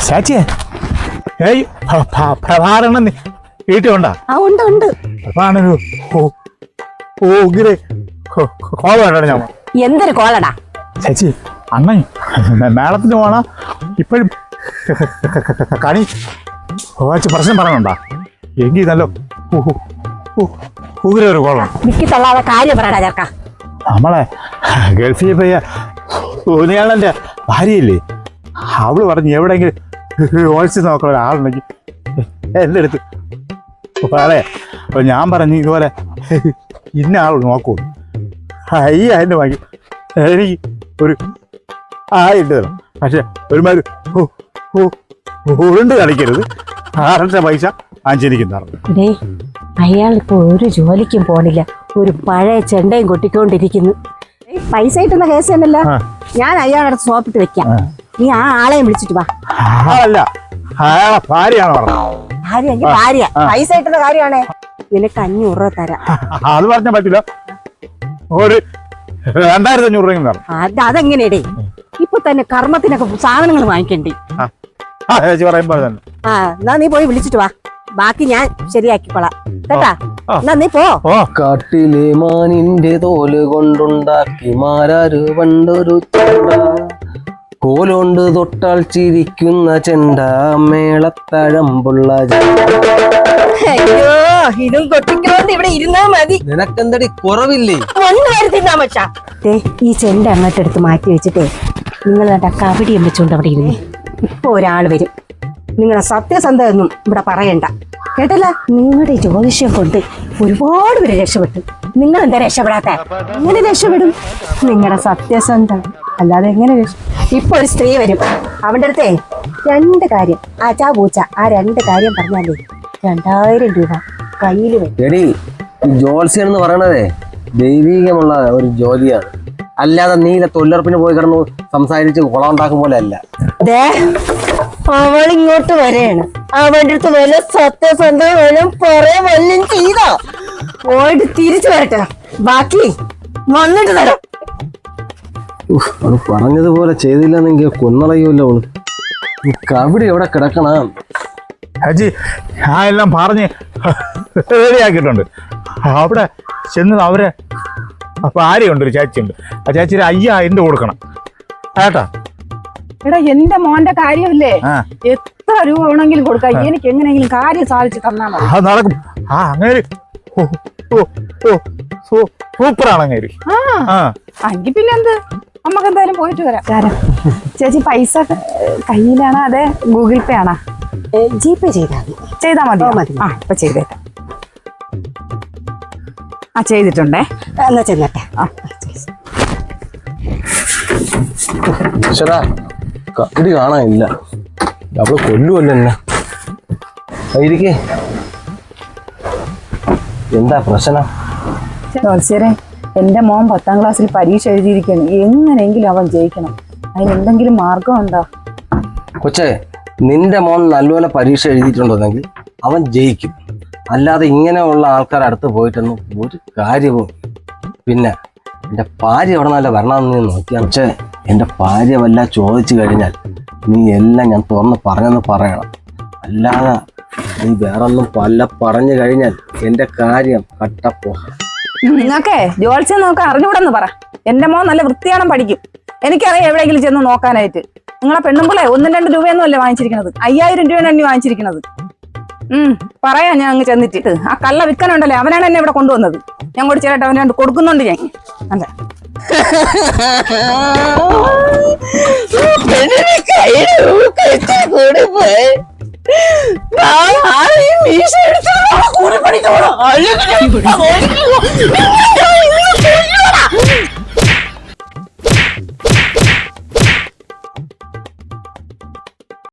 ചേച്ചിയെ ഏയ് പ്രഭാരണം വീട്ടിലുണ്ടാ? ഉണ്ട് ഉണ്ട്. അപ്പാണൊരു കോള വേണ്ട ഞാൻ. എന്തൊരു കോളടാ ചേച്ചി? അണ്ണൻ മേളത്തിന് പോണ ഇപ്പോഴും കണി കുറച്ച് പ്രശ്നം പറയണുണ്ടാ? എങ്കിൽ നല്ല ഒരു കോളം മിക്കി തള്ളാതെ കാര്യം പറയടാ ചേർക്ക. നമ്മളെ ഗൾഫിൽ പോയ ഉനിയാളന്റെ ഭാര്യയില്ലേ, അവള് പറഞ്ഞു എവിടെയെങ്കിലും ഓൾസ് നോക്കുന്ന ഒരാളുണ്ടെങ്കിൽ എൻ്റെ അടുത്ത് പറയാ. അപ്പൊ ഞാൻ പറഞ്ഞു ഇതുപോലെ ഇന്ന ആൾ നോക്കൂ, 5000 വാങ്ങി എനിക്ക് ഒരു 1000 തരണം. പക്ഷെ ഒരുമാതിരി ഉരുണ്ട് കളിക്കരുത്, 6 പൈസ അഞ്ചെനിക്കും തരണം. അയാളിപ്പോ ഒരു ജോലിക്കും പോണില്ല, ഒരു പഴയ ചെണ്ടയും കൊട്ടിക്കൊണ്ടിരിക്കുന്നു. പൈസ കിട്ടുന്ന കേസ് തന്നെയല്ല, ഞാൻ അയാളുടെ സോപ്പിട്ട് വെക്കാം. നീ ആ ആളെയും വിളിച്ചിട്ട് വാ. ആളല്ല, അയാളെ ഭാര്യയാണ് പറഞ്ഞത്. ഭാര്യ ഭാര്യ പൈസ കിട്ടുന്ന കാര്യമാണേ. നിനക്ക് 500 രൂപ തരാം. അത് പറഞ്ഞാൽ പറ്റില്ല, ഒരു 2500 രൂപയും തരണം. അതെങ്ങനെയടേ? ഇപ്പൊ തന്നെ കർമ്മത്തിനൊക്കെ സാധനങ്ങൾ വാങ്ങിക്കണ്ടേ? ചേച്ചി പറയുമ്പോ തന്നെ. എന്നാ നീ പോയി വിളിച്ചിട്ട് വാ, ബാക്കി ഞാൻ ശരിയാക്കിക്കോളാം കേട്ടാ. എന്നാ നീ പോ. കാട്ടിലെ മാനിന്റെ തോല് കൊണ്ടുണ്ടാക്കി മാരാര് പണ്ടൊരു ചെണ്ട, കോലോണ്ട് തൊട്ടാൽ ചിരിക്കുന്ന ചെണ്ട, മേളത്തഴമ്പുള്ള അയ്യോ, ഇതും കൊട്ടിക്കൊണ്ട് ഇവിടെ ഇരുന്നാ മതി. നിനക്കെന്തടി കുറവില്ലേ? ഈ ചെണ്ട അങ്ങോട്ട് എടുത്ത് മാറ്റി വെച്ചിട്ടേ നിങ്ങൾ കബഡിയും വെച്ചോണ്ട് അവിടെ ഇരുന്നു. ഇപ്പൊ ഒരാൾ വരും. നിങ്ങളെ സത്യസന്ധ ഒന്നും ഇവിടെ പറയണ്ട കേട്ടല്ല. നിങ്ങളുടെ ജ്യോതിഷം കൊണ്ട് ഒരുപാട് പേര് രക്ഷപ്പെട്ടു. നിങ്ങൾ എന്താ രക്ഷപ്പെടാത്ത? എങ്ങനെ രക്ഷപ്പെടും? നിങ്ങളുടെ സത്യസന്ധ അല്ലാതെ എങ്ങനെ ഇപ്പൊ ഒരു സ്ത്രീ വരും, അവന്റെ അടുത്തേ 2 കാര്യം ആച്ചാ പൂച്ച, ആ 2 കാര്യം പറഞ്ഞാലേ 2000 രൂപ കയ്യിൽ വരും. എടി, ഈ ജോത്സ്യം എന്ന് പറയണതേ ദൈവീകമുള്ള ഒരു ജോലിയാണ്, അല്ലാതെ നീല തൊഴിലുറപ്പിന് പോയി കിടന്നു സംസാരിച്ച് കുളം ഉണ്ടാക്കും പോലെ അല്ല. അവളിങ്ങോട്ട് വരെയാണ്, അവന്റെ അടുത്ത് വല്ല സത്യസന്ധ വല്ലതും പറയാൻ വല്ലതും ചെയ്തോ? പോയിട്ട് തിരിച്ചു വരട്ടെ, ബാക്കി വന്നിട്ട് തരാം. അവള് പറഞ്ഞതുപോലെ ചെയ്തില്ലെന്നെങ്കിൽ കൊന്നളയുമല്ലോ അവള്. കബഡി എവിടെ കിടക്കണം? ഹജി, ഞാൻ എല്ലാം പറഞ്ഞ് റെഡിയാക്കിയിട്ടുണ്ട്. അവിടെ ചെന്ന് അവരെ ഭാര്യയുണ്ട്, ഒരു ചേച്ചിയുണ്ട്. ആ ചേച്ചി 5000 കൊടുക്കണം കേട്ടാ. എടാ, എന്റെ മോന്റെ കാര്യമില്ലേ, എത്ര രൂപ വേണമെങ്കിലും കൊടുക്കാം. എനിക്ക് എങ്ങനെയെങ്കിലും കാര്യം സാധിച്ചു തന്നാൽ മതി. അത് നടക്കും. അങ്ങനെ സൂപ്പറാണ് അങ്ങേര്. എങ്കിൽ പിന്നെ എന്ത്, നമുക്ക് എന്തായാലും പോയിട്ട് വരാം. ചേച്ചി പൈസ കയ്യിലാണോ അതെ ഗൂഗിൾ പേ ആണോ? ജിപേ ചെയ്താൽ മതി. ഇപ്പൊ ചെയ്തേക്കാം. ചെയ്തിട്ടുണ്ടേ. എന്നാ ചെന്നട്ടെ. കബഡി കാണാനില്ല, അവള് കൊല്ലുമല്ലോ എന്നെ. ഇരിക്കേ, എന്താ പ്രശ്നം? ജോത്സ്യരെ, എന്റെ മോൻ 10ാം ക്ലാസ്സിൽ പരീക്ഷ എഴുതിയിരിക്കുകയാണ്. എങ്ങനെയെങ്കിലും അവൻ ജയിക്കണം. അതിനെന്തെങ്കിലും മാർഗം ഉണ്ടോ? കൊച്ചേ, നിന്റെ മോൻ നല്ലപോലെ പരീക്ഷ എഴുതിയിട്ടുണ്ടെങ്കിൽ അവൻ ജയിക്കും, അല്ലാതെ ഇങ്ങനെയുള്ള ആൾക്കാർ അടുത്ത് പോയിട്ടൊന്നും ഒരു കാര്യവും. പിന്നെ എൻ്റെ ഭാര്യ എവിടെ നല്ല വരണമെന്ന് നീ നോക്കിയാൽ വെച്ചേ, എൻ്റെ ഭാര്യ വല്ല ചോദിച്ചു കഴിഞ്ഞാൽ നീ എല്ലാം ഞാൻ തുറന്ന് പറഞ്ഞെന്ന് പറയണം. അല്ലാതെ നീ വേറൊന്നും പല പറഞ്ഞു കഴിഞ്ഞാൽ എൻ്റെ കാര്യം കട്ടപ്പോ. നിങ്ങൾക്കേ ജോത്സ്യം നോക്കാൻ അറിഞ്ഞുകൂടെന്ന് പറ. എന്റെ മോൻ നല്ല വൃത്തിയാണം പഠിക്കും. എനിക്കറിയാം എവിടെയെങ്കിലും ചെന്ന് നോക്കാനായിട്ട്. നിങ്ങളെ പെണ്ണുമ്പിളെ 1-2 രൂപയൊന്നും അല്ലേ വാങ്ങിച്ചിരിക്കുന്നത്, 5000 രൂപയാണ് എണ്ണി വാങ്ങിച്ചിരിക്കുന്നത്. പറയാ ഞാൻ അങ്ങ് ചെന്നിട്ട്. ആ കള്ള വിൽക്കാനുണ്ടല്ലേ, അവനാണ് എന്നെ ഇവിടെ കൊണ്ടുവന്നത്. ഞാൻ കൂടി ചേട്ടാ അവന് 2 കൊടുക്കുന്നുണ്ട് ഞാൻ. അല്ല കൂടെ പഠിക്കണം.